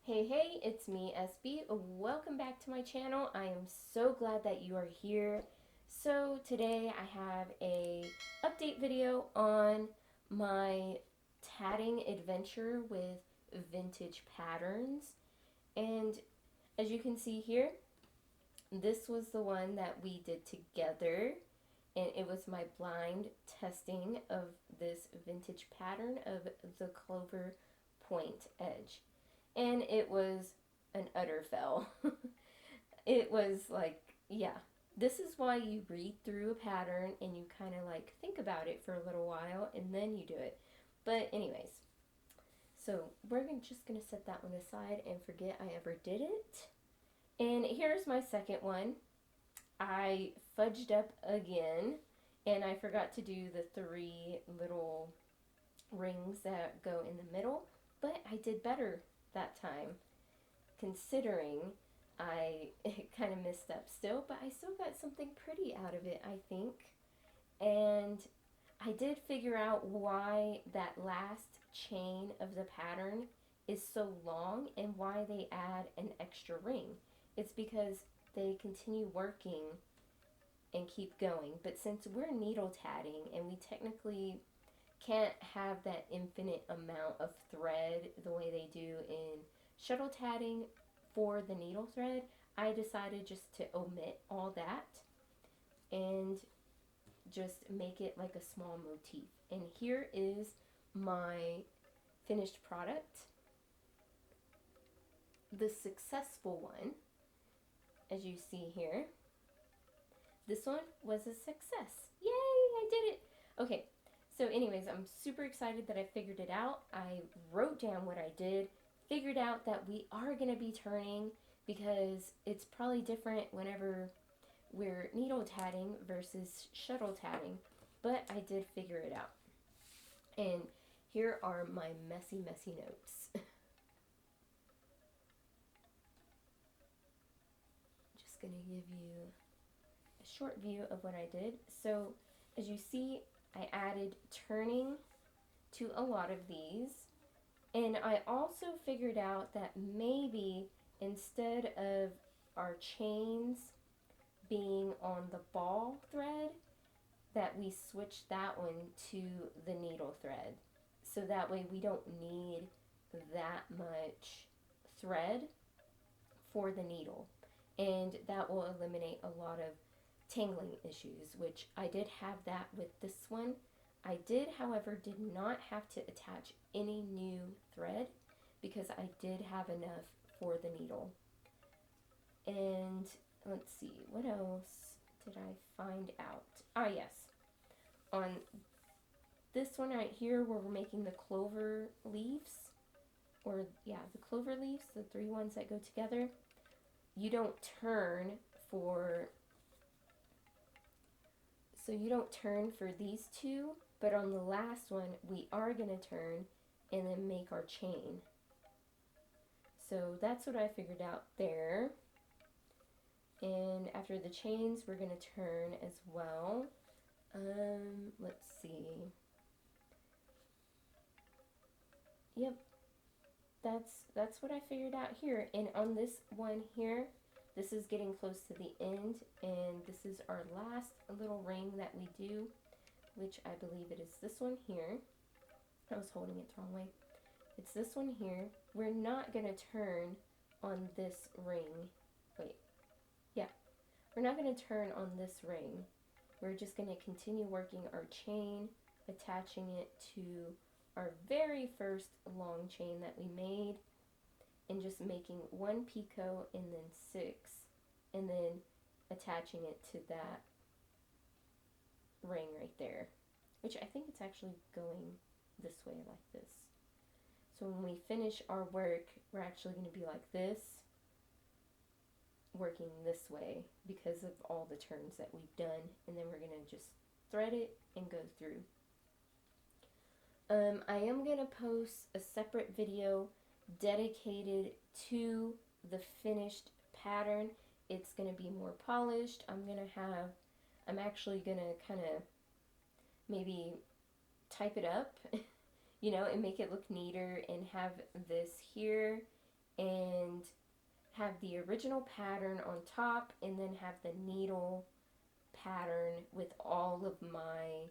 Hey, it's me, SB. Welcome back to my channel. I am so glad that you are here. So today I have a update video on my tatting adventure with vintage patterns. And as you can see here, this was the one that we did together. And it was my blind testing of this vintage pattern of the Clover point edge, and it was an utter fail. It was like, yeah, this is why you read through a pattern and you kind of like think about it for a little while and then you do it. But anyways, so we're just gonna set that one aside and forget I ever did it. And here's my second one. I fudged up again and I forgot to do the three little rings that go in the middle, but I did better that time, considering I kind of messed up still, but I still got something pretty out of it, I think. And I did figure out why that last chain of the pattern is so long and why they add an extra ring. It's because they continue working and keep going. But since we're needle tatting and we technically can't have that infinite amount of thread the way they do in shuttle tatting for the needle thread, I decided just to omit all that and just make it like a small motif. And here is my finished product, the successful one. As you see here, this one was a success. Yay, I did it. Okay, so anyways, I'm super excited that I figured it out. I wrote down what I did, figured out that we are going to be turning because it's probably different whenever we're needle tatting versus shuttle tatting, but I did figure it out. And here are my messy notes. Just going to give you a short view of what I did. So as you see, I added turning to a lot of these, and I also figured out that maybe instead of our chains being on the ball thread, that we switch that one to the needle thread, so that way we don't need that much thread for the needle, and that will eliminate a lot of tangling issues, which I did have that with this one. I did, however, did not have to attach any new thread because I did have enough for the needle. And let's see, what else did I find out? Ah, yes. On this one right here where we're making the clover leaves, or yeah, the clover leaves, the three ones that go together, you don't turn for, so you don't turn for these two, but on the last one, we are going to turn and then make our chain. So that's what I figured out there. And after the chains, we're going to turn as well. Let's see. Yep, that's what I figured out here. And on this one here, this is getting close to the end, and this is our last little ring that we do, which I believe it is this one here. I was holding it the wrong way. It's this one here. We're not going to turn on this ring. Wait, yeah, we're not going to turn on this ring. We're just going to continue working our chain, attaching it to our very first long chain that we made, and just making one picot and then 6, and then attaching it to that ring right there, which I think it's actually going this way like this. So when we finish our work, we're actually going to be like this, working this way because of all the turns that we've done, and then we're going to just thread it and go through. I am going to post a separate video dedicated to the finished pattern. It's going to be more polished. I'm actually going to kind of maybe type it up, you know, and make it look neater, and have this here and have the original pattern on top, and then have the needle pattern with all of my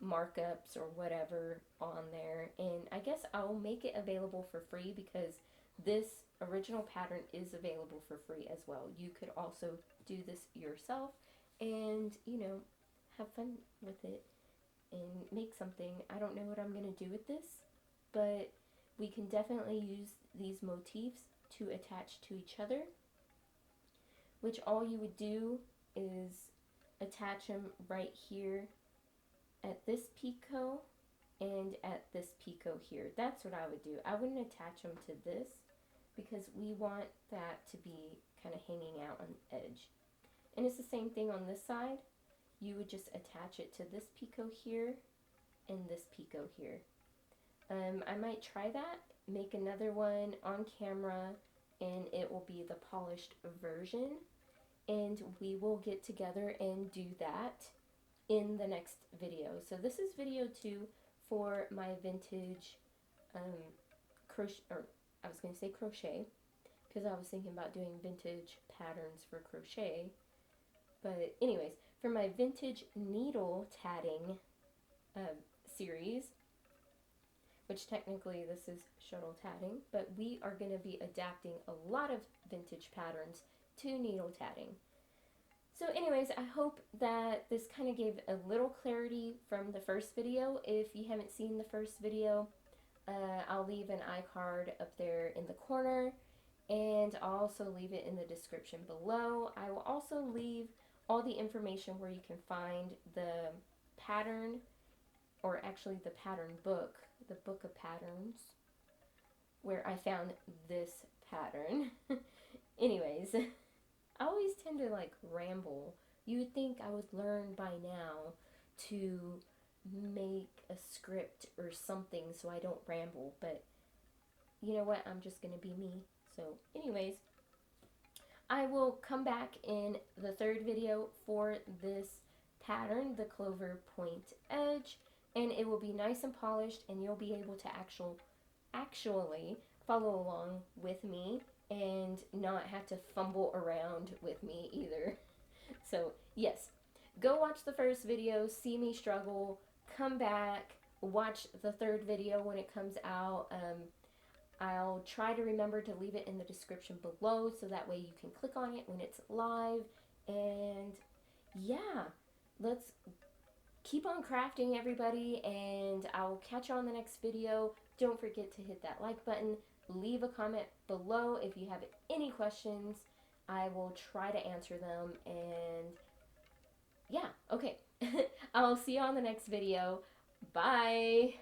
markups or whatever on there. And I guess I'll make it available for free because this original pattern is available for free as well. You could also do this yourself and, you know, have fun with it and make something. I don't know what I'm going to do with this, but we can definitely use these motifs to attach to each other, which all you would do is attach them right here at this picot and at this picot here. That's what I would do. I wouldn't attach them to this because we want that to be kind of hanging out on the edge. And it's the same thing on this side. You would just attach it to this picot here and this picot here. I might try that, make another one on camera, and it will be the polished version. And we will get together and do that in the next video. So this is video 2 for my vintage crochet, or I was going to say crochet, because I was thinking about doing vintage patterns for crochet. But anyways, for my vintage needle tatting series, which technically this is shuttle tatting, but we are going to be adapting a lot of vintage patterns to needle tatting. So anyways, I hope that this kind of gave a little clarity from the first video. If you haven't seen the first video, I'll leave an iCard up there in the corner, and I'll also leave it in the description below. I will also leave all the information where you can find the pattern, or actually the pattern book, the book of patterns, where I found this pattern. Anyways, I always tend to like ramble. You would think I would learn by now to make a script or something so I don't ramble, but you know what? I'm just gonna be me. So anyways, I will come back in the third video for this pattern, the Clover point edge, and it will be nice and polished, and you'll be able to actually follow along with me and not have to fumble around with me either. So yes, go watch the first video, see me struggle, come back, watch the third video when it comes out. I'll try to remember to leave it in the description below so that way you can click on it when it's live. And yeah, let's keep on crafting, everybody, and I'll catch you on the next video. Don't forget to hit that like button. Leave a comment below if you have any questions. I will try to answer them. And yeah, okay. I'll see you on the next video. Bye.